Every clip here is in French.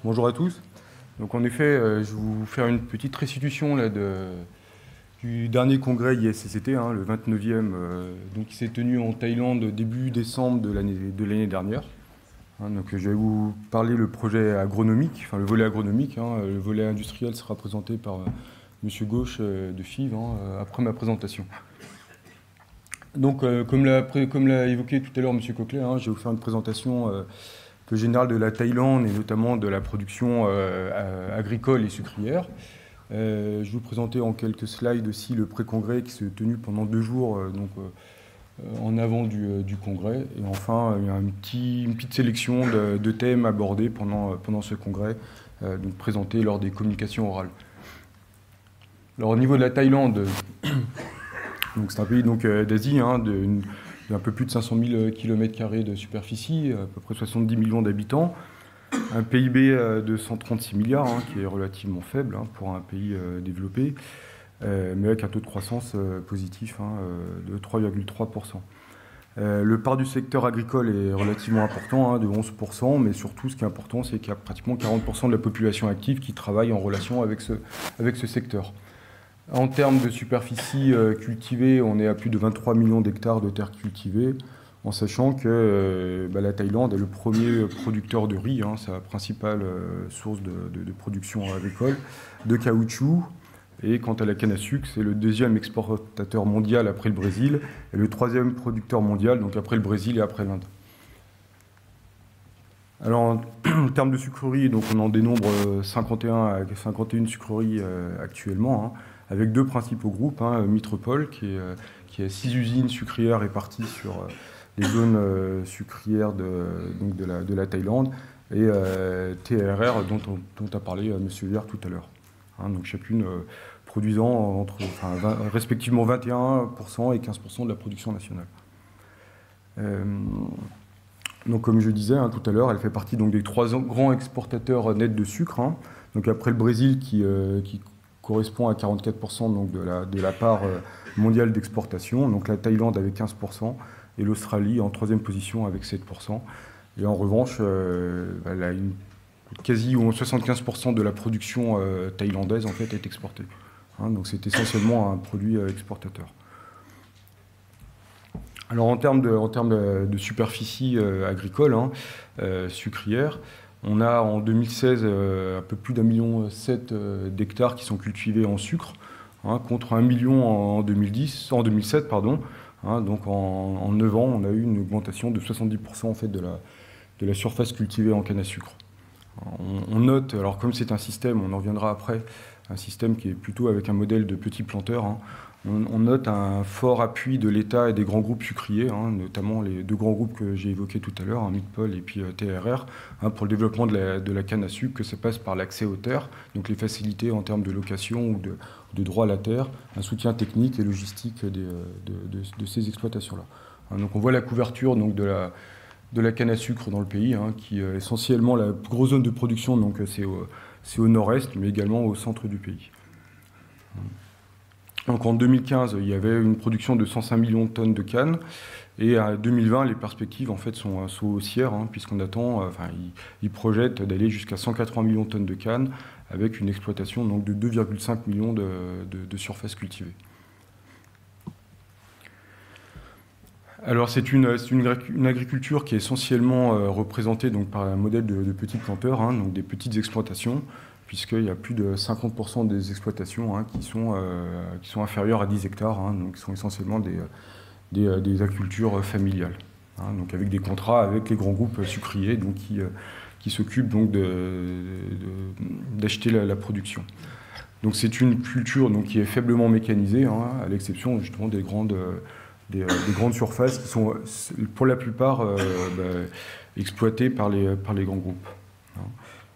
Bonjour à tous. Donc en effet, je vais vous faire une petite restitution là, du dernier congrès ISCCT, hein, le 29e, donc, qui s'est tenu en Thaïlande début décembre de l'année dernière. Hein, donc je vais vous parler le projet agronomique, enfin le volet agronomique. Hein, le volet industriel sera présenté par Monsieur Gauche de FIV après ma présentation. Donc comme l'a évoqué tout à l'heure Monsieur Coquelet, hein, je vais vous faire une présentation plus générale de la Thaïlande et notamment de la production agricole et sucrière. Je vais vous présenter en quelques slides aussi le pré-congrès qui s'est tenu pendant 2 jours en avant du congrès. Et enfin, il y a une petite sélection de thèmes abordés pendant ce congrès, donc présentés lors des communications orales. Alors au niveau de la Thaïlande, c'est un pays d'Asie, hein, d'un peu plus de 500 000 km² de superficie, à peu près 70 millions d'habitants. Un PIB de 136 milliards, hein, qui est relativement faible hein, pour un pays développé, mais avec un taux de croissance positif hein, de 3,3%. Le part du secteur agricole est relativement important, hein, de 11%, mais surtout ce qui est important, c'est qu'il y a pratiquement 40% de la population active qui travaille en relation avec ce secteur. En termes de superficie cultivée, on est à plus de 23 millions d'hectares de terres cultivées, en sachant que la Thaïlande est le premier producteur de riz, hein, sa principale source de production agricole, de caoutchouc. Et quant à la canne à sucre, c'est le 2e exportateur mondial après le Brésil, et le 3e producteur mondial, donc après le Brésil et après l'Inde. Alors, en termes de sucreries, donc on en dénombre 51 sucreries actuellement, hein, avec 2 principaux groupes, hein, Mitropol, qui a 6 usines sucrières réparties sur les zones sucrières de la Thaïlande, et TRR, dont a parlé M. Vert tout à l'heure. Hein, donc chacune produisant respectivement 21% et 15% de la production nationale. Donc comme je disais hein, tout à l'heure, elle fait partie donc, des 3 grands exportateurs nets de sucre. Hein. Donc après le Brésil qui correspond à 44% donc, de la part mondiale d'exportation, donc la Thaïlande avec 15% et l'Australie en 3e position avec 7%. Et en revanche, elle a quasi 75% de la production thaïlandaise en fait, est exportée. Hein, donc c'est essentiellement un produit exportateur. Alors en termes de superficie agricole, hein, sucrière, on a en 2016 un peu plus d'1,7 million d'hectares qui sont cultivés en sucre, hein, contre 1 million en 2007. Hein, donc en 9 ans, on a eu une augmentation de 70% en fait, de la surface cultivée en canne à sucre. On note, alors comme c'est un système, on en reviendra après, un système qui est plutôt avec un modèle de petits planteurs, hein, on note un fort appui de l'État et des grands groupes sucriers, hein, notamment les 2 grands groupes que j'ai évoqués tout à l'heure, hein, Mitpol et puis TRR, hein, pour le développement de la canne à sucre, que ça passe par l'accès aux terres, donc les facilités en termes de location ou de droit à la terre, un soutien technique et logistique de ces exploitations-là. Hein, donc on voit la couverture donc, de la canne à sucre dans le pays, hein, qui est essentiellement la plus grosse zone de production, donc c'est au nord-est, mais également au centre du pays. Donc en 2015, il y avait une production de 105 millions de tonnes de canne, et à 2020, les perspectives en fait, sont haussières, hein, puisqu'on attend, ils projettent d'aller jusqu'à 180 millions de tonnes de canne, avec une exploitation donc, de 2,5 millions de surfaces cultivées. Alors c'est une agriculture qui est essentiellement représentée donc, par un modèle de petits planteurs, hein, donc des petites exploitations, puisqu'il y a plus de 50% des exploitations hein, qui sont inférieures à 10 hectares, hein, donc qui sont essentiellement des agricultures familiales, hein, donc avec des contrats avec les grands groupes sucriers donc, qui s'occupent donc d'acheter la production. Donc c'est une culture donc, qui est faiblement mécanisée, hein, à l'exception justement des grandes surfaces qui sont pour la plupart exploitées par les grands groupes. Hein.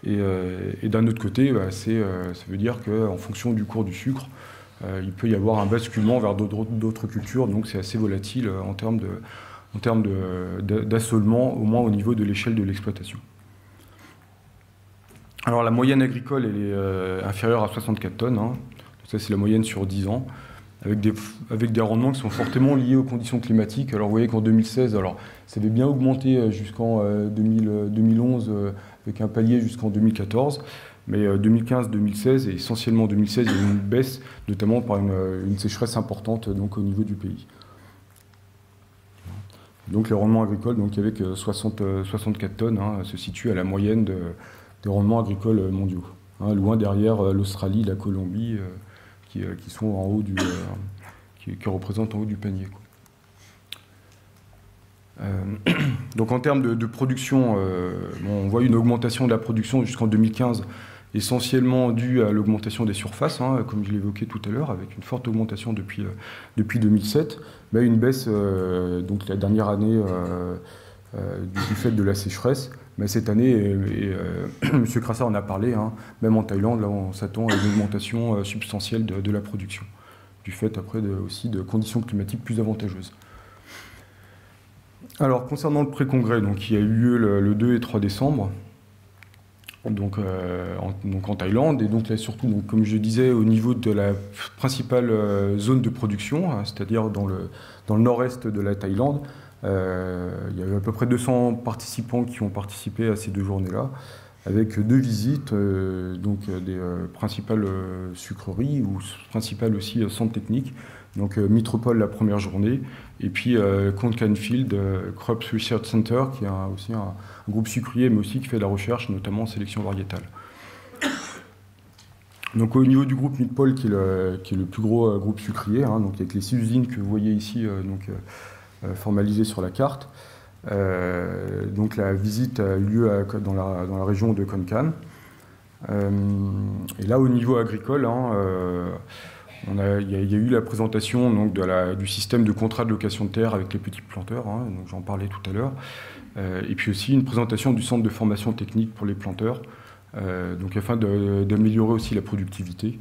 Et d'un autre côté, ça veut dire qu'en fonction du cours du sucre, il peut y avoir un basculement vers d'autres cultures, donc c'est assez volatile en termes d'assolement, au moins au niveau de l'échelle de l'exploitation. Alors la moyenne agricole, elle est inférieure à 64 tonnes, hein. Ça c'est la moyenne sur 10 ans. Avec des rendements qui sont fortement liés aux conditions climatiques. Alors vous voyez qu'en 2016, alors, ça avait bien augmenté jusqu'en 2011 avec un palier jusqu'en 2014. Mais 2015-2016 et essentiellement 2016, il y a eu une baisse, notamment par une sécheresse importante donc, au niveau du pays. Donc les rendements agricoles, donc, avec 64 tonnes, se situent à la moyenne des rendements agricoles mondiaux. Loin derrière l'Australie, la Colombie, qui sont en haut qui représentent en haut du panier, quoi. Donc en termes de production, on voit une augmentation de la production jusqu'en 2015, essentiellement due à l'augmentation des surfaces, comme je l'évoquais tout à l'heure, avec une forte augmentation depuis 2007, mais une baisse donc la dernière année du fait de la sécheresse. Mais cette année, M. Crassa en a parlé, même en Thaïlande, là on s'attend à une augmentation substantielle de la production, du fait après aussi de conditions climatiques plus avantageuses. Alors, concernant le pré-congrès, donc, il y a eu lieu le 2 et 3 décembre, donc en Thaïlande, et donc là, surtout, donc, comme je disais, au niveau de la principale zone de production, c'est-à-dire dans le nord-est de la Thaïlande, il y avait à peu près 200 participants qui ont participé à ces 2 journées-là, avec 2 visites, donc des principales sucreries ou principales aussi centres techniques. Donc Mitropole la première journée, et puis Konkanfield Crops Research Center, qui est aussi un groupe sucrier, mais aussi qui fait de la recherche, notamment en sélection variétale. Donc au niveau du groupe Mitpol, qui est le plus gros groupe sucrier, donc avec les 6 usines que vous voyez ici formalisées sur la carte, donc la visite a eu lieu dans la région de Konkan. Et là, au niveau agricole, il y a eu la présentation donc, du système de contrat de location de terre avec les petits planteurs, donc j'en parlais tout à l'heure, et puis aussi une présentation du centre de formation technique pour les planteurs, donc afin d'améliorer aussi la productivité,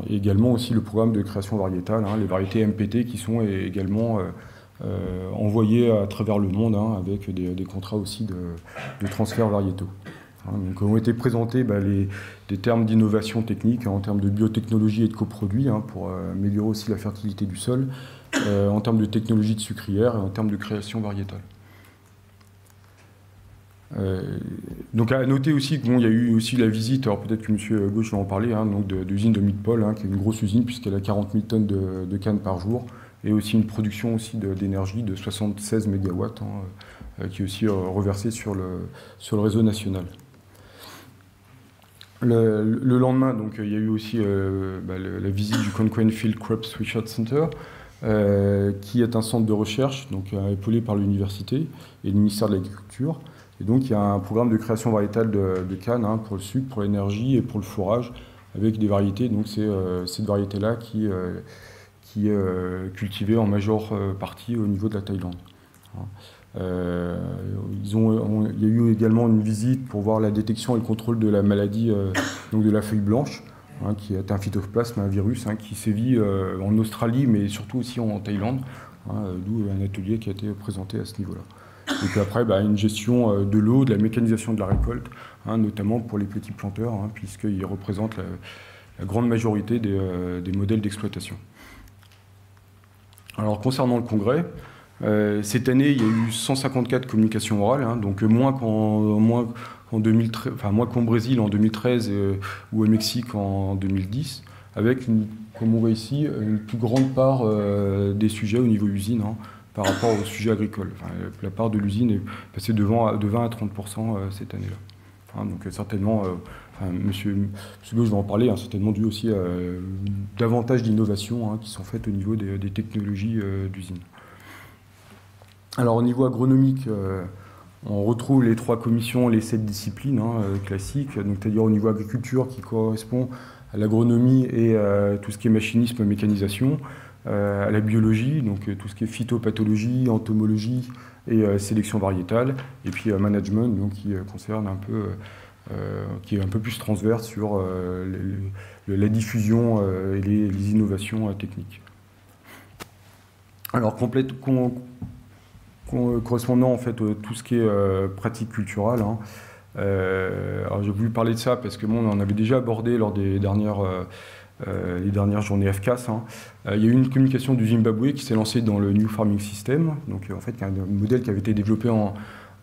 et également aussi le programme de création variétale, les variétés MPT qui sont également envoyées à travers le monde avec des contrats aussi de transfert variétaux. Donc ont été présentés des termes d'innovation technique en termes de biotechnologie et de coproduits pour améliorer aussi la fertilité du sol, en termes de technologie de sucrière et en termes de création variétale. Donc à noter aussi qu'il y a eu aussi la visite, alors peut-être que M. Gauche va en parler, donc de l'usine de Mitpol, qui est une grosse usine puisqu'elle a 40 000 tonnes de canne par jour, et aussi une production aussi d'énergie de 76 MW, qui est aussi reversée sur le réseau national. Le lendemain, donc, il y a eu aussi la visite du Konkanfield Crops Research Center, qui est un centre de recherche donc, épaulé par l'université et le ministère de l'Agriculture. Et donc, il y a un programme de création variétale de canne pour le sucre, pour l'énergie et pour le fourrage, avec des variétés. Donc, c'est cette variété-là qui est cultivée en majeure partie au niveau de la Thaïlande. Il y a eu également une visite pour voir la détection et le contrôle de la maladie donc de la feuille blanche, qui est un phytoplasme, un virus qui sévit en Australie, mais surtout aussi en Thaïlande, d'où un atelier qui a été présenté à ce niveau-là. Et puis après, une gestion de l'eau, de la mécanisation de la récolte, notamment pour les petits planteurs, puisqu'ils représentent la grande majorité des modèles d'exploitation. Alors concernant le congrès, cette année, il y a eu 154 communications orales, donc moins qu'en 2013, enfin moins qu'au Brésil en 2013 ou au Mexique en 2010, avec, comme on voit ici, une plus grande part des sujets au niveau usine par rapport aux sujets agricoles. La part de l'usine est passée de 20 à 30% cette année-là. Donc certainement, Monsieur Gauche va en parler, certainement dû aussi à davantage d'innovations qui sont faites au niveau des technologies d'usine. Alors au niveau agronomique, on retrouve les 3 commissions, les 7 disciplines classiques, donc c'est-à-dire au niveau agriculture qui correspond à l'agronomie et à tout ce qui est machinisme, mécanisation, à la biologie, donc tout ce qui est phytopathologie, entomologie et sélection variétale, et puis management, donc qui concerne un peu, qui est un peu plus transverse sur la diffusion et les innovations techniques. Alors correspondant en fait tout ce qui est pratique culturelle. Alors j'ai voulu parler de ça parce que on en avait déjà abordé lors des dernières journées FCAS. Il y a eu une communication du Zimbabwe qui s'est lancée dans le New Farming System, donc en fait un modèle qui avait été développé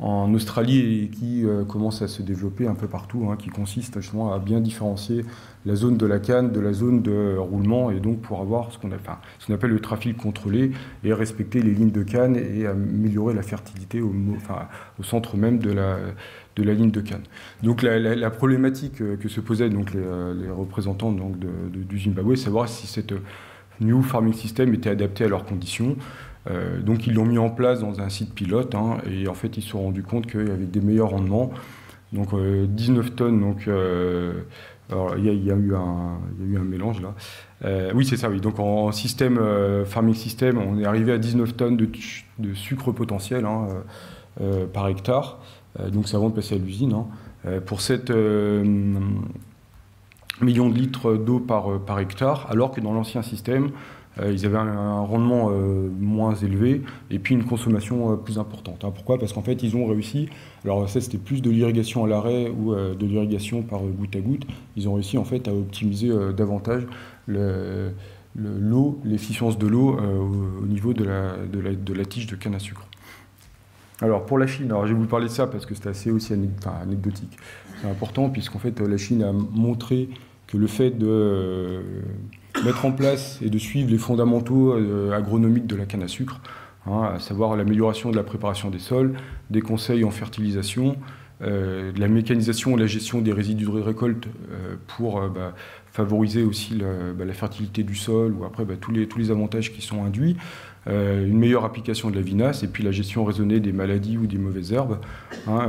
en Australie et qui commence à se développer un peu partout, hein, qui consiste justement à bien différencier la zone de la canne de la zone de roulement, et donc pour avoir ce qu'on appelle le trafic contrôlé et respecter les lignes de canne et améliorer la fertilité au centre même de la ligne de canne. Donc la problématique que se posaient donc les représentants donc du Zimbabwe, c'est savoir si cette New Farming System était adapté à leurs conditions. Donc ils l'ont mis en place dans un site pilote, hein, et en fait ils se sont rendus compte qu'avec des meilleurs rendements, donc 19 tonnes, donc alors il y a eu un mélange là. Oui, c'est ça, oui. Donc en système Farming System, on est arrivé à 19 tonnes de sucre potentiel, hein, par hectare. Donc c'est avant de passer à l'usine, hein, pour 7 millions de litres d'eau par hectare, alors que dans l'ancien système, ils avaient un rendement moins élevé et puis une consommation plus importante. Hein. Pourquoi? Parce qu'en fait, ils ont réussi, alors ça c'était plus de l'irrigation à l'arrêt ou de l'irrigation par goutte à goutte, ils ont réussi en fait à optimiser davantage l'efficience de l'eau au niveau de la tige de canne à sucre. Alors pour la Chine, alors je vais vous parler de ça parce que c'est assez aussi anecdotique. C'est important puisqu'en fait la Chine a montré que le fait de mettre en place et de suivre les fondamentaux agronomiques de la canne à sucre, hein, à savoir l'amélioration de la préparation des sols, des conseils en fertilisation, de la mécanisation et la gestion des résidus de récolte pour favoriser aussi la fertilité du sol, ou après tous les avantages qui sont induits, une meilleure application de la vinasse et puis la gestion raisonnée des maladies ou des mauvaises herbes, hein,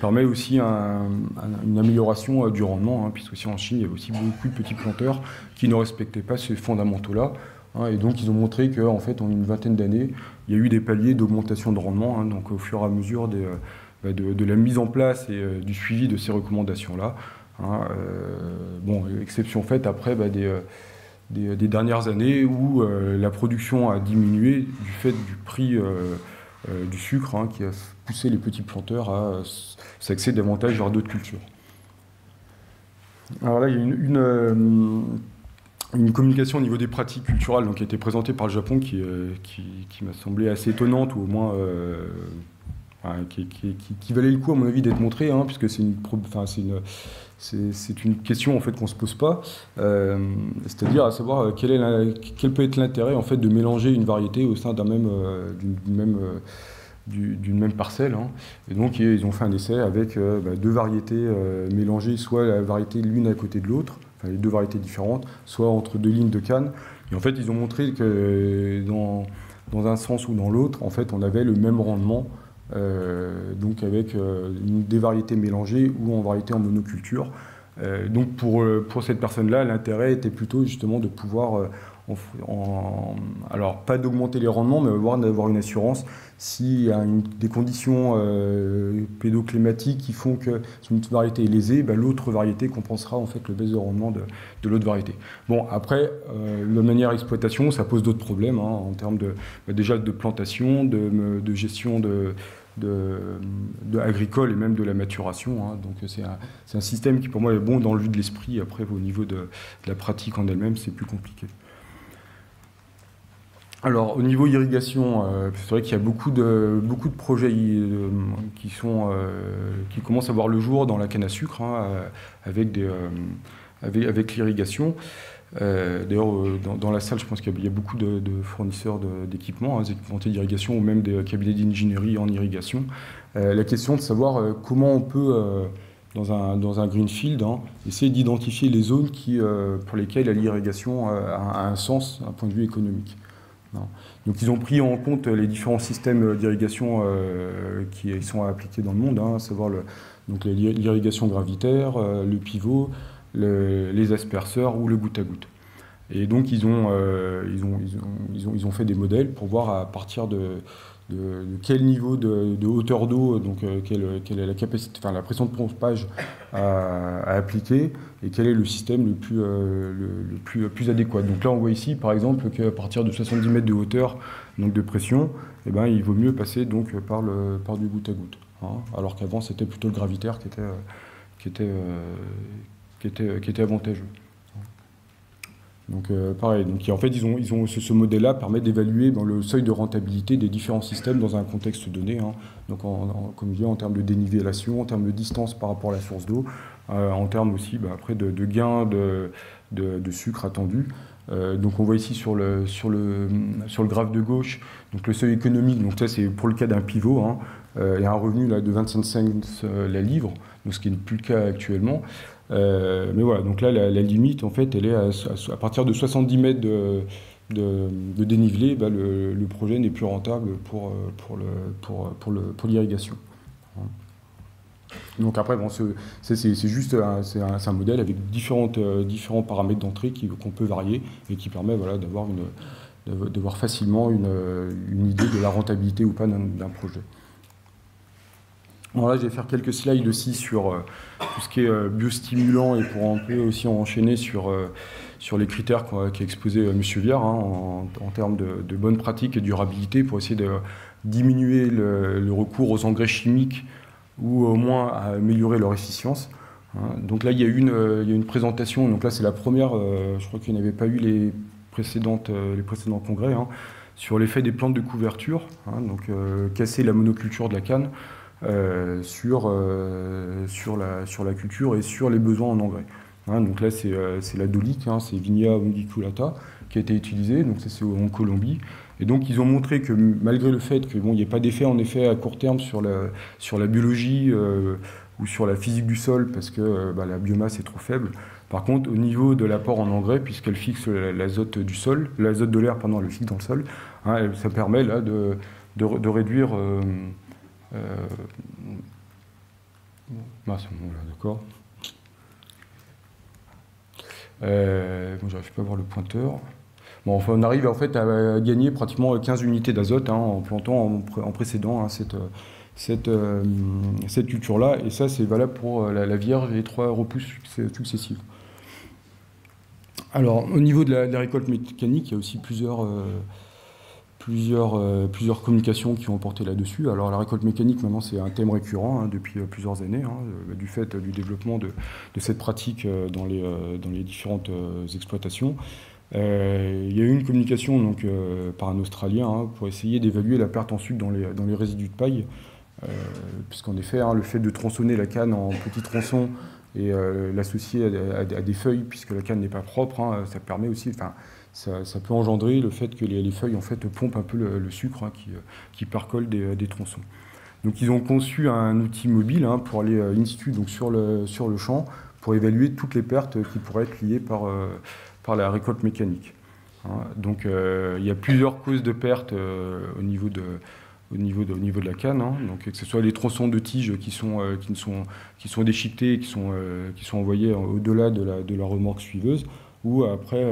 permet aussi une amélioration du rendement, hein, puisque aussi en Chine il y avait aussi beaucoup de petits planteurs qui ne respectaient pas ces fondamentaux-là, hein, et donc ils ont montré qu'en fait en une vingtaine d'années il y a eu des paliers d'augmentation de rendement, hein, donc au fur et à mesure de la mise en place et du suivi de ces recommandations-là, hein, bon, exception faite après des dernières années où la production a diminué du fait du prix du sucre, hein, qui a poussé les petits planteurs à s'axer davantage vers d'autres cultures. Alors là, il y a une communication au niveau des pratiques culturelles donc, qui a été présentée par le Japon qui m'a semblé assez étonnante, ou au moins qui valait le coup, à mon avis, d'être montrée, hein, puisque c'est une question en fait qu'on se pose pas, c'est-à-dire à savoir quel peut être l'intérêt en fait de mélanger une variété au sein d'une même parcelle, hein. Et donc ils ont fait un essai avec deux variétés mélangées, soit la variété l'une à côté de l'autre, enfin les deux variétés différentes, soit entre deux lignes de canne. Et en fait ils ont montré que dans un sens ou dans l'autre, en fait on avait le même rendement. Donc avec des variétés mélangées ou en variété en monoculture. Donc pour cette personne-là, l'intérêt était plutôt justement de pouvoir, alors pas d'augmenter les rendements, mais d'avoir une assurance s'il y a des conditions pédoclimatiques qui font que si une variété est lésée, l'autre variété compensera en fait le baisse de rendement de l'autre variété. Bon, après, de manière exploitation, ça pose d'autres problèmes, hein, en termes déjà de plantation, de gestion agricole et même de la maturation, hein. Donc c'est un système qui pour moi est bon dans le vue de l'esprit. Après au niveau de la pratique en elle-même c'est plus compliqué. Alors au niveau irrigation, c'est vrai qu'il y a beaucoup de projets qui commencent à voir le jour dans la canne à sucre, hein, avec l'irrigation. D'ailleurs, dans la salle, je pense qu'il y a beaucoup de fournisseurs d'équipements, hein, des équipementiers d'irrigation ou même des cabinets d'ingénierie en irrigation. La question de savoir comment on peut, dans un greenfield, hein, essayer d'identifier les zones pour lesquelles l'irrigation a un sens d'un point de vue économique. Donc ils ont pris en compte les différents systèmes d'irrigation qui sont appliqués dans le monde, hein, à savoir l'irrigation gravitaire, le pivot, les asperceurs ou le goutte à goutte. Et donc ils ont fait des modèles pour voir à partir de quel niveau de hauteur d'eau, donc quelle est la capacité, enfin la pression de pompage à appliquer, et quel est le système le plus adéquat. Donc là on voit ici par exemple qu'à partir de 70 mètres de hauteur, donc de pression, il vaut mieux passer donc par du goutte à goutte, hein, alors qu'avant c'était plutôt le gravitaire qui était avantageux. Donc pareil, donc en fait ce modèle-là permet d'évaluer le seuil de rentabilité des différents systèmes dans un contexte donné, hein. Donc comme je disais, en termes de dénivellation, en termes de distance par rapport à la source d'eau, en termes aussi après de gains de sucre attendu. Donc on voit ici sur le graphe de gauche, donc le seuil économique, donc ça c'est pour le cas d'un pivot, hein, il y a un revenu là, de 25 cents la livre, donc ce qui n'est plus le cas actuellement. Mais voilà, donc là la limite en fait elle est à partir de 70 mètres de dénivelé, le projet n'est plus rentable pour l'irrigation. Donc après, bon, c'est juste c'est un modèle avec différents paramètres d'entrée qu'on peut varier et qui permet voilà, d'avoir facilement une idée de la rentabilité ou pas d'un projet. Alors là, je vais faire quelques slides aussi sur tout ce qui est biostimulant et pour un peu aussi enchaîner sur les critères qu'a exposé M. Viard hein, en termes de bonnes pratiques et durabilité pour essayer de diminuer le recours aux engrais chimiques ou au moins à améliorer leur efficience. Hein. Donc là, il y a une présentation, donc là c'est la première, je crois qu'il n'y en avait pas eu les précédents congrès, hein, sur l'effet des plantes de couverture, hein, donc casser la monoculture de la canne sur la culture et sur les besoins en engrais. Hein, donc là c'est la dolique, hein, c'est Vigna unguiculata qui a été utilisée, donc ça c'est en Colombie. Et donc ils ont montré que malgré le fait qu'il n'y ait pas d'effet en effet à court terme sur la biologie ou sur la physique du sol parce que la biomasse est trop faible, par contre au niveau de l'apport en engrais, puisqu'elle fixe l'azote du sol, l'azote de l'air, pardon, elle le fixe dans le sol, hein, ça permet là de réduire... d'accord. Bon, j'arrive pas à voir le pointeur. Bon, enfin, on arrive en fait à gagner pratiquement 15 unités d'azote hein, en plantant en précédant hein, cette culture-là. Et ça, c'est valable pour la vierge et les 3 repousses successives. Alors, au niveau de la récolte mécanique, il y a aussi plusieurs communications qui ont porté là-dessus. Alors, la récolte mécanique, maintenant, c'est un thème récurrent hein, depuis plusieurs années, hein, du fait du développement de cette pratique dans les différentes exploitations. Il y a eu une communication donc, par un Australien hein, pour essayer d'évaluer la perte en sucre dans les résidus de paille, puisqu'en effet, hein, le fait de tronçonner la canne en petits tronçons et l'associer à des feuilles, puisque la canne n'est pas propre, hein, ça permet aussi, ça peut engendrer le fait que les feuilles en fait, pompent un peu le sucre hein, qui percole des tronçons. Donc ils ont conçu un outil mobile hein, pour aller in situ donc, sur le champ, pour évaluer toutes les pertes qui pourraient être liées par la récolte mécanique. Hein. Donc il y a plusieurs causes de pertes au niveau de la canne, hein. Donc, que ce soit les tronçons de tiges qui sont déchiquetés et qui sont envoyés au-delà de la remorque suiveuse, ou après,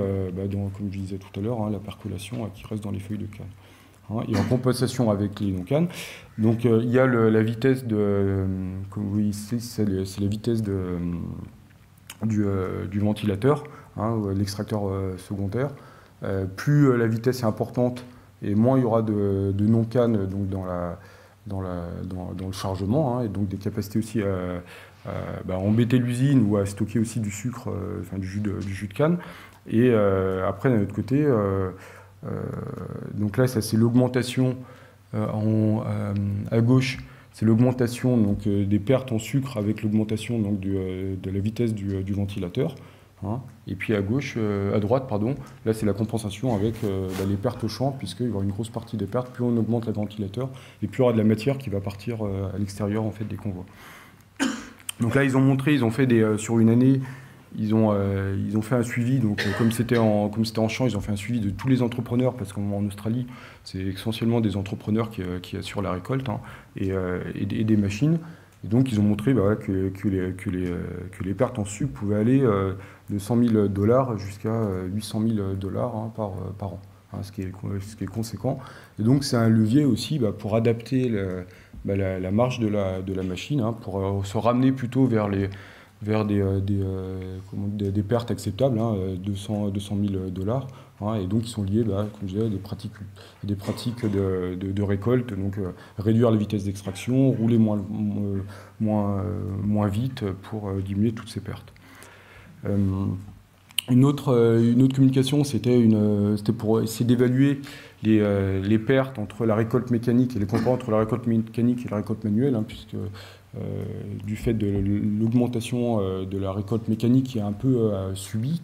comme je disais tout à l'heure, hein, la percolation qui reste dans les feuilles de canne. Hein, et en compensation avec les non-cannes. Donc il y a la vitesse comme vous voyez ici, c'est la vitesse du ventilateur, hein, l'extracteur secondaire. Plus la vitesse est importante, et moins il y aura de non-cannes donc dans le chargement, hein, et donc des capacités aussi à embêter l'usine ou à stocker aussi du sucre, du jus de canne. Et après, d'un autre côté, donc là, ça c'est l'augmentation à gauche, c'est l'augmentation donc des pertes en sucre avec l'augmentation donc de la vitesse du ventilateur. Hein. Et puis à droite, pardon, là c'est la compensation avec les pertes au champ, puisqu'il y aura une grosse partie des pertes, plus on augmente le ventilateur, et plus il y aura de la matière qui va partir à l'extérieur en fait, des convois. Donc là ils ont fait sur une année, ils ont fait un suivi, donc comme c'était en champ, ils ont fait un suivi de tous les entrepreneurs, parce qu'en Australie, c'est essentiellement des entrepreneurs qui assurent la récolte hein, et des machines. Et donc ils ont montré que les pertes en sucre pouvaient aller de $100 000 jusqu'à $800 000 hein, par an, hein, ce qui est conséquent. Et donc c'est un levier aussi pour adapter la marge de la machine, hein, pour se ramener plutôt vers des pertes acceptables, hein, $200 000, hein, et donc qui sont liées, comme je disais, à des pratiques de récolte, donc réduire la vitesse d'extraction, rouler moins vite pour diminuer toutes ces pertes. Une autre communication, c'était pour essayer d'évaluer les pertes entre la récolte mécanique et les comparants entre la récolte mécanique et la récolte manuelle, hein, puisque du fait de l'augmentation de la récolte mécanique qui est un peu subie,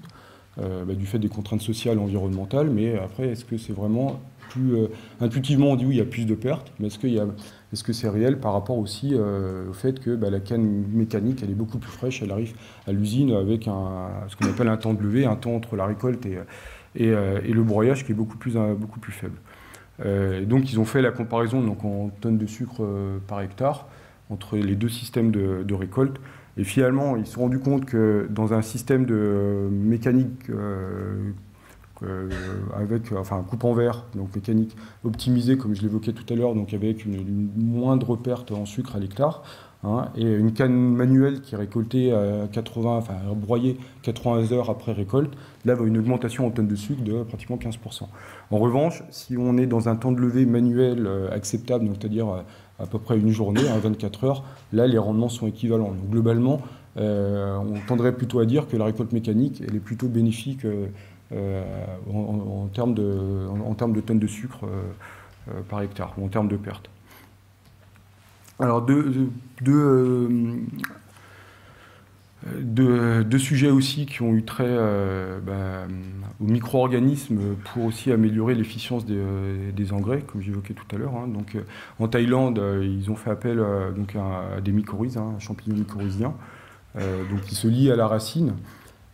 du fait des contraintes sociales et environnementales, mais après, est-ce que c'est vraiment plus intuitivement on dit oui, il y a plus de pertes, mais est-ce que c'est réel par rapport aussi au fait que la canne mécanique, elle est beaucoup plus fraîche, elle arrive à l'usine avec ce qu'on appelle un temps de levée, un temps entre la récolte et le broyage qui est beaucoup plus faible. Donc ils ont fait la comparaison donc, en tonnes de sucre par hectare entre les deux systèmes de récolte. Et finalement, ils se sont rendus compte que dans un système de mécanique avec un coupe en verre, donc mécanique optimisée, comme je l'évoquais tout à l'heure, donc avec une moindre perte en sucre à l'hectare, hein, et une canne manuelle qui est récoltée à broyée 80 heures après récolte, là, va une augmentation en tonnes de sucre de pratiquement 15%. En revanche, si on est dans un temps de levée manuel acceptable, donc c'est-à-dire à peu près une journée, 24 heures, là, les rendements sont équivalents. Donc, globalement, on tendrait plutôt à dire que la récolte mécanique, elle est plutôt bénéfique en termes de tonnes de sucre par hectare, ou en termes de pertes. Alors, deux sujets aussi qui ont eu trait aux micro-organismes pour aussi améliorer l'efficience des engrais, comme j'évoquais tout à l'heure. Hein. Donc, en Thaïlande, ils ont fait appel donc à des mycorhizes, un champignon mycorhizien, donc qui se lie à la racine,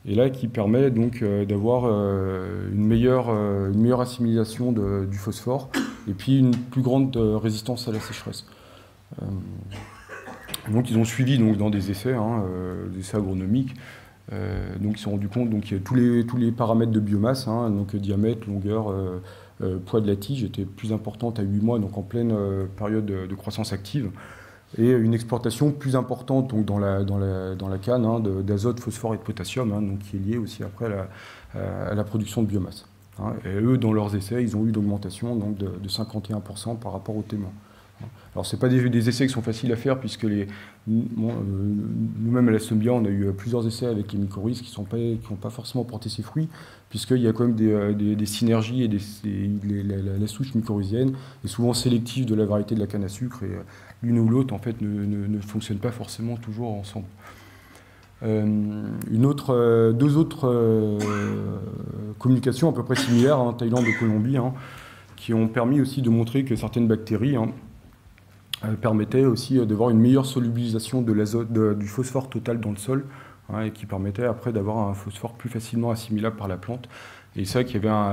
et là qui permet donc d'avoir une meilleure assimilation du phosphore, et puis une plus grande résistance à la sécheresse. Donc ils ont suivi donc, dans des essais, des essais agronomiques, donc ils se sont rendus compte donc tous les paramètres de biomasse, hein, donc diamètre, longueur, poids de la tige étaient plus importantes à 8 mois, donc en pleine période de croissance active, et une exploitation plus importante donc, dans la canne hein, d'azote, phosphore et de potassium, hein, donc qui est liée aussi après à la production de biomasse. Hein. Et eux, dans leurs essais, ils ont eu une augmentation donc, de 51% par rapport au témoin. Alors, ce n'est pas des essais qui sont faciles à faire, puisque nous-mêmes à la Sombia, on a eu plusieurs essais avec les mycorhizes qui n'ont pas forcément porté ses fruits, puisqu'il y a quand même des synergies et la souche mycorhizienne est souvent sélective de la variété de la canne à sucre, et l'une ou l'autre en fait, ne fonctionne pas forcément toujours ensemble. Deux autres communications à peu près similaires, hein, Thaïlande et Colombie, hein, qui ont permis aussi de montrer que certaines bactéries permettaient aussi de voir une meilleure solubilisation de l'azote, du phosphore total dans le sol, hein, et qui permettait après d'avoir un phosphore plus facilement assimilable par la plante. Et ça,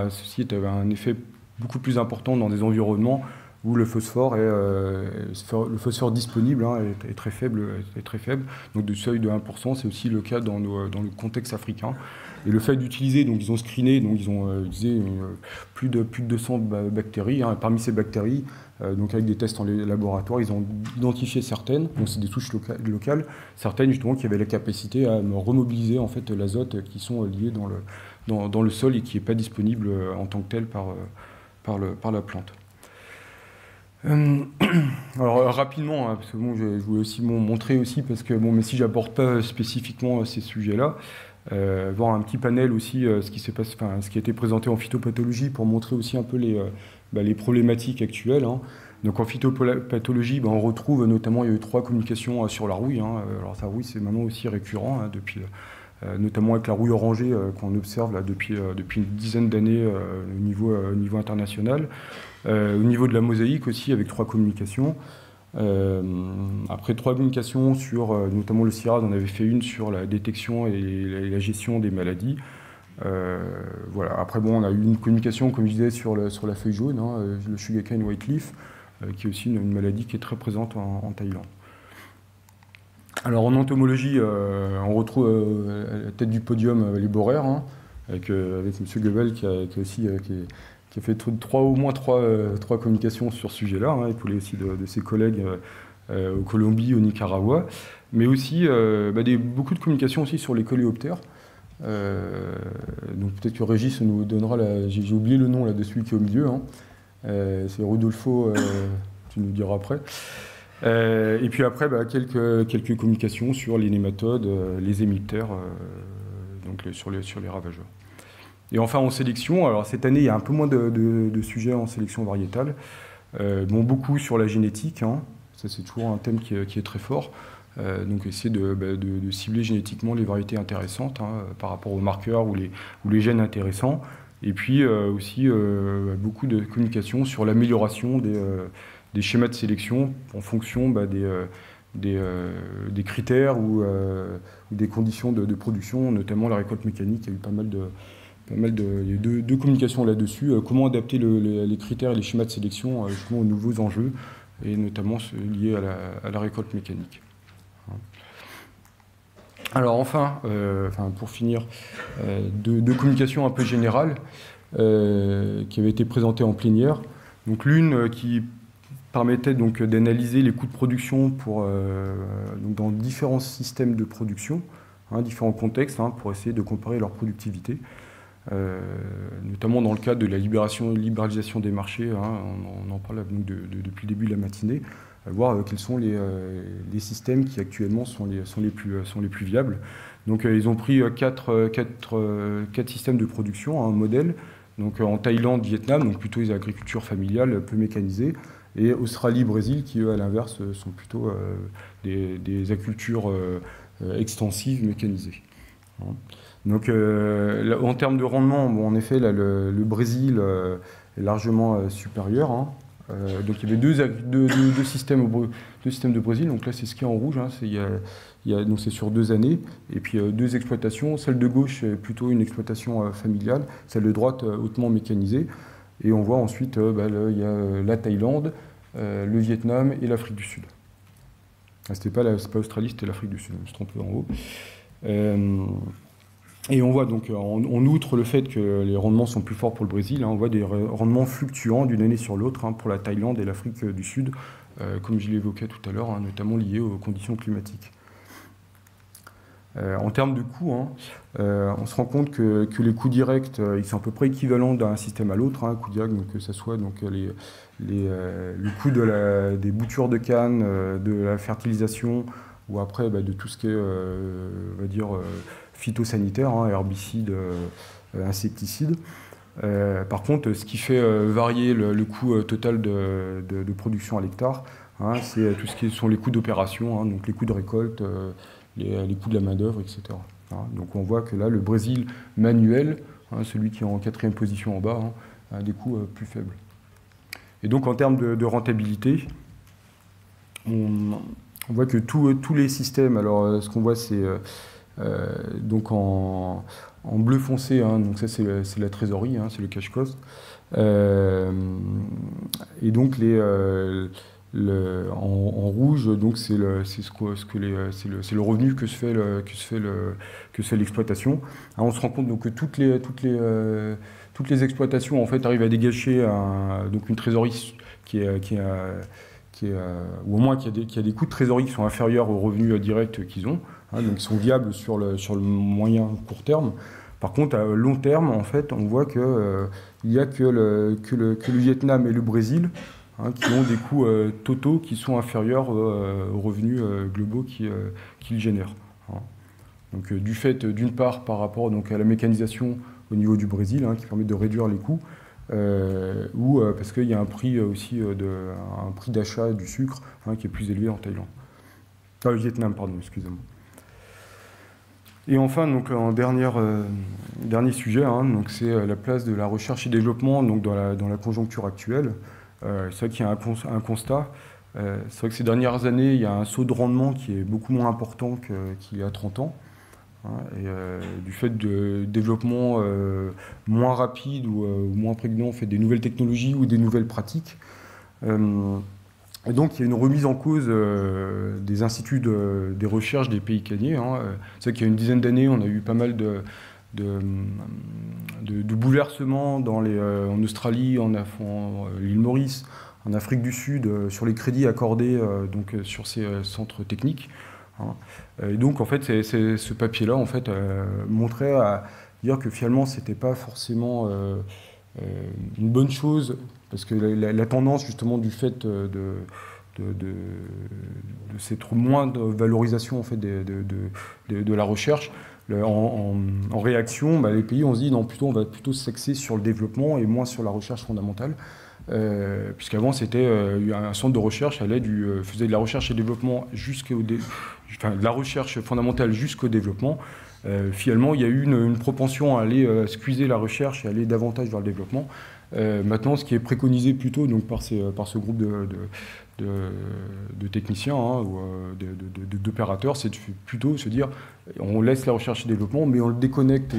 ceci avait un effet beaucoup plus important dans des environnements où le phosphore disponible hein, est très faible. Donc du seuil de 1%, c'est aussi le cas dans le contexte africain. Et le fait d'utiliser, donc ils ont screené, donc ils ont utilisé plus de 200 bactéries. Hein. Parmi ces bactéries, donc avec des tests en laboratoire, ils ont identifié certaines, donc c'est des souches locales, certaines justement qui avaient la capacité à remobiliser en fait l'azote qui sont liées dans le sol et qui n'est pas disponible en tant que tel par la plante. Alors rapidement, hein, parce que bon, je voulais aussi montrer aussi, parce que bon, mais si j'aborde pas spécifiquement ces sujets-là, voir un petit panel aussi, ce qui a été présenté en phytopathologie pour montrer aussi un peu les problématiques actuelles. Hein. Donc en phytopathologie, on retrouve notamment, il y a eu 3 communications sur la rouille. Hein. Alors la rouille, c'est maintenant aussi récurrent, hein, depuis, notamment avec la rouille orangée qu'on observe là, depuis une dizaine d'années au niveau international. Au niveau de la mosaïque aussi, avec 3 communications. Après 3 communications sur notamment le CIRAD, on avait fait une sur la détection et la gestion des maladies. Voilà. Après, bon, on a eu une communication, comme je disais, sur la feuille jaune, hein, le sugarcane white leaf, qui est aussi une maladie qui est très présente en Thaïlande. Alors en entomologie, on retrouve à la tête du podium les borères, hein, avec M. Goebel qui a fait au moins trois communications sur ce sujet-là, hein, épaulé aussi de ses collègues au Colombie, au Nicaragua, mais aussi beaucoup de communications aussi sur les coléoptères. Donc peut-être que Régis nous donnera, j'ai oublié le nom là, de celui qui est au milieu, hein. C'est Rodolfo, tu nous diras après. Et puis après, quelques communications sur les nématodes, les hémiptères, donc sur les ravageurs. Et enfin en sélection, alors cette année il y a un peu moins de sujets en sélection variétale, beaucoup sur la génétique, hein. Ça c'est toujours un thème qui est très fort, donc essayer de cibler génétiquement les variétés intéressantes, hein, par rapport aux marqueurs ou les gènes intéressants, et puis aussi beaucoup de communication sur l'amélioration des schémas de sélection en fonction des critères ou des conditions de production, notamment la récolte mécanique. Il y a eu pas mal de communication là-dessus. Comment adapter les critères et les schémas de sélection justement aux nouveaux enjeux, et notamment ceux liés à la récolte mécanique. Alors enfin, pour finir, deux communications un peu générales qui avaient été présentées en plénière. Donc l'une qui permettait donc d'analyser les coûts de production donc dans différents systèmes de production, hein, différents contextes, hein, pour essayer de comparer leur productivité, notamment dans le cadre de la libéralisation des marchés, hein, on en parle donc depuis le début de la matinée, voir quels sont les systèmes qui actuellement sont les plus viables. Donc ils ont pris quatre systèmes de production, un modèle, donc en Thaïlande, Vietnam, donc plutôt les agricultures familiales peu mécanisées, et Australie, Brésil, qui eux à l'inverse sont plutôt des agricultures extensives mécanisées. Donc en termes de rendement, en effet là, le Brésil est largement supérieur, hein. Donc il y avait deux systèmes de Brésil, donc là c'est ce qui est en rouge, hein, donc c'est sur 2 années, et puis 2 exploitations. Celle de gauche est plutôt une exploitation familiale, celle de droite hautement mécanisée, et on voit ensuite il y a la Thaïlande, le Vietnam et l'Afrique du Sud. C'est pas l'Australie, c'était l'Afrique du Sud, je me suis trompé en haut. Et on voit donc, en outre le fait que les rendements sont plus forts pour le Brésil, hein, on voit des rendements fluctuants d'une année sur l'autre, hein, pour la Thaïlande et l'Afrique du Sud, comme je l'évoquais tout à l'heure, hein, notamment liés aux conditions climatiques. En termes de coûts, hein, on se rend compte que les coûts directs, ils sont à peu près équivalents d'un système à l'autre, hein, coûts directs, donc que ce soit donc, le coût des boutures de canne, de la fertilisation, ou après de tout ce qui est, on va dire, phytosanitaire, hein, herbicides, insecticides. Par contre, ce qui fait varier le coût total de production à l'hectare, hein, c'est tout ce qui sont les coûts d'opération, hein, donc les coûts de récolte, les coûts de la main-d'œuvre, etc. Hein. Donc on voit que là, le Brésil manuel, hein, celui qui est en 4e position en bas, hein, a des coûts plus faibles. Et donc en termes de rentabilité, on voit que tous les systèmes, alors ce qu'on voit c'est donc en bleu foncé, hein, donc ça c'est la trésorerie, hein, c'est le cash cost, et donc en rouge, donc c'est le revenu que se fait l'exploitation. On se rend compte donc que toutes les exploitations en fait arrivent à dégager donc une trésorerie ou au moins qui a des coûts de trésorerie qui sont inférieurs aux revenus directs qu'ils ont, hein, donc qui sont viables sur le moyen court terme. Par contre, à long terme, en fait, on voit qu'il n'y a que le Vietnam et le Brésil, hein, qui ont des coûts totaux qui sont inférieurs aux revenus globaux qu'ils génèrent. Hein. Donc, du fait, d'une part, par rapport donc, à la mécanisation au niveau du Brésil, hein, qui permet de réduire les coûts, ou parce qu'il y a un prix aussi un prix d'achat du sucre, hein, qui est plus élevé en Thaïlande. Vietnam, pardon, excusez-moi. Et enfin, donc, en dernier sujet, hein, donc c'est la place de la recherche et développement donc, dans la conjoncture actuelle. C'est vrai qu'il y a un constat. C'est vrai que ces dernières années, il y a un saut de rendement qui est beaucoup moins important qu'il y a 30 ans. Hein, et du fait de développement moins rapide ou moins prégnant, en fait, des nouvelles technologies ou des nouvelles pratiques. Et donc, il y a une remise en cause des instituts des recherches des pays canniers. Hein. C'est vrai qu'il y a une dizaine d'années, on a eu pas mal de bouleversements en Australie, en l'île Maurice, en Afrique du Sud, sur les crédits accordés donc, sur ces centres techniques. Hein. Et donc, en fait, ce papier-là, en fait, montrait à dire que finalement, c'était pas forcément une bonne chose, parce que la tendance, justement, du fait de cette moindre valorisation en fait, de la recherche, en réaction, bah, les pays ont dit non, plutôt, on va plutôt s'axer sur le développement et moins sur la recherche fondamentale. Puisqu'avant, c'était un centre de recherche faisait de la recherche et développement de la recherche fondamentale jusqu'au développement. Finalement, il y a eu une propension à aller squeezer la recherche et aller davantage vers le développement. Maintenant, ce qui est préconisé plutôt donc, par ce groupe de techniciens ou d'opérateurs, c'est plutôt se dire on laisse la recherche et le développement, mais on le déconnecte,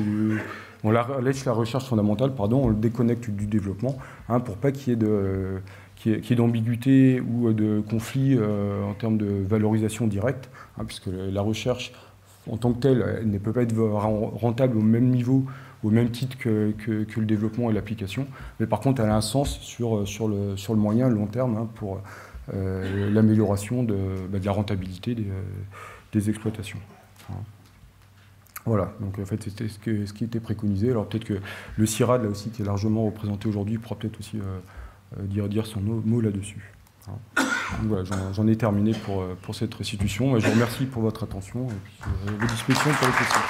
laisse la recherche fondamentale, on le déconnecte du développement, pour pas qu'il y ait d'ambiguïté ou de conflit en termes de valorisation directe, puisque la recherche en tant que telle, elle ne peut pas être rentable au même niveau, au même titre que le développement et l'application. Mais par contre, elle a un sens sur le moyen, le long terme, pour l'amélioration de la rentabilité des exploitations. Voilà, donc en fait, c'était ce qui était préconisé. Alors peut-être que le CIRAD, là aussi, qui est largement représenté aujourd'hui, pourra peut-être aussi dire son mot là-dessus. Donc voilà, j'en ai terminé pour cette restitution. Je vous remercie pour votre attention et puis à vos dispositions pour les questions.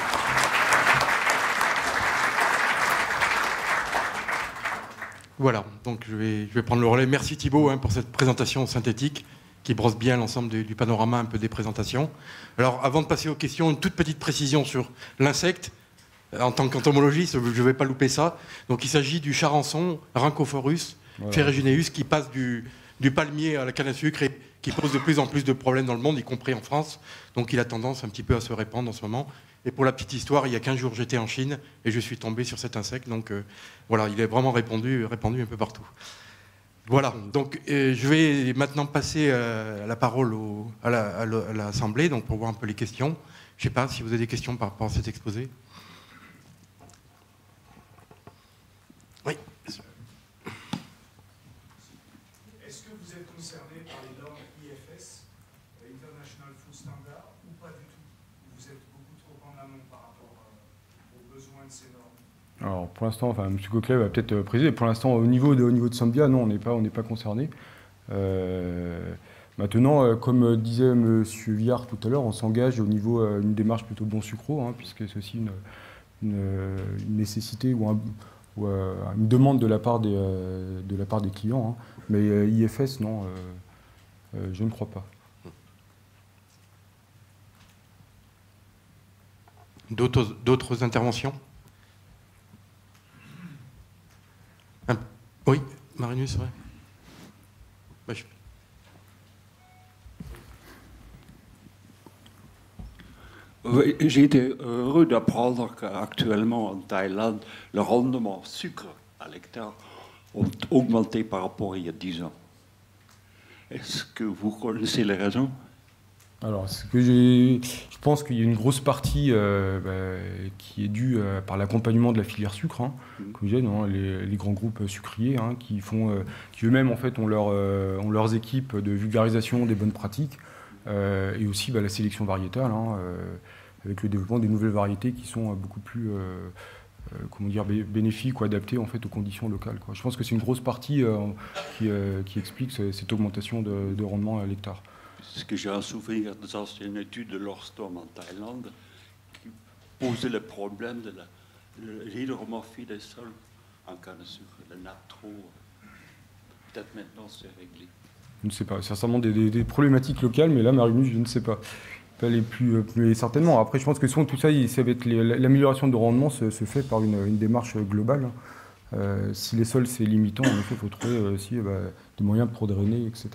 Voilà, donc je vais prendre le relais. Merci Thibaut pour cette présentation synthétique qui brosse bien l'ensemble du panorama un peu des présentations. Alors avant de passer aux questions, une toute petite précision sur l'insecte. En tant qu'entomologiste, je ne vais pas louper ça. Donc il s'agit du charançon, Rhynchophorus ferrugineus, qui passe du palmier à la canne à sucre et qui pose de plus en plus de problèmes dans le monde, y compris en France. Donc il a tendance un petit peu à se répandre en ce moment. Et pour la petite histoire, il y a 15 jours, j'étais en Chine et je suis tombé sur cet insecte. Donc voilà, il est vraiment répandu un peu partout. Voilà, donc je vais maintenant passer la parole à l'Assemblée pour voir un peu les questions. Je ne sais pas si vous avez des questions par rapport à cet exposé. Oui. Est-ce que vous êtes concerné par les normes IFS, International Food Standard, ou pas du tout? Vous êtes beaucoup trop en amont par rapport aux besoins de ces normes? Alors pour l'instant, M. Coquelet va peut-être préciser, pour l'instant au niveau de Sambia, non, on n'est pas concerné. Maintenant, comme disait M. Viard tout à l'heure, on s'engage au niveau d'une démarche plutôt bon sucro, puisque c'est aussi une nécessité ou une demande de la part des clients. Mais IFS, non, je ne crois pas. D'autres interventions? Oui, Marinus, ouais. Oui, j'ai été heureux d'apprendre qu'actuellement en Thaïlande, le rendement sucre à l'hectare a augmenté par rapport à il y a 10 ans. Est-ce que vous connaissez les raisons? Alors, je pense qu'il y a une grosse partie qui est due par l'accompagnement de la filière sucre, comme je disais, les grands groupes sucriers qui eux-mêmes en fait ont leurs équipes de vulgarisation des bonnes pratiques et aussi la sélection variétale avec le développement des nouvelles variétés qui sont beaucoup plus bénéfiques ou adaptées en fait aux conditions locales. Je pense que c'est une grosse partie qui explique cette augmentation de rendement à l'hectare. Ce que j'ai un souvenir des anciennes études de l'Orstom en Thaïlande qui posait le problème de l'hydromorphie des sols en canne à sucre, le natro. Peut-être maintenant c'est réglé. Je ne sais pas, c'est certainement des problématiques locales, mais là, Marinus, je ne sais pas. Pas les plus, mais certainement. Après, je pense que souvent, tout ça, l'amélioration de rendement se fait par une démarche globale. Si les sols, c'est limitant, en effet, il faut trouver aussi des moyens pour drainer, etc.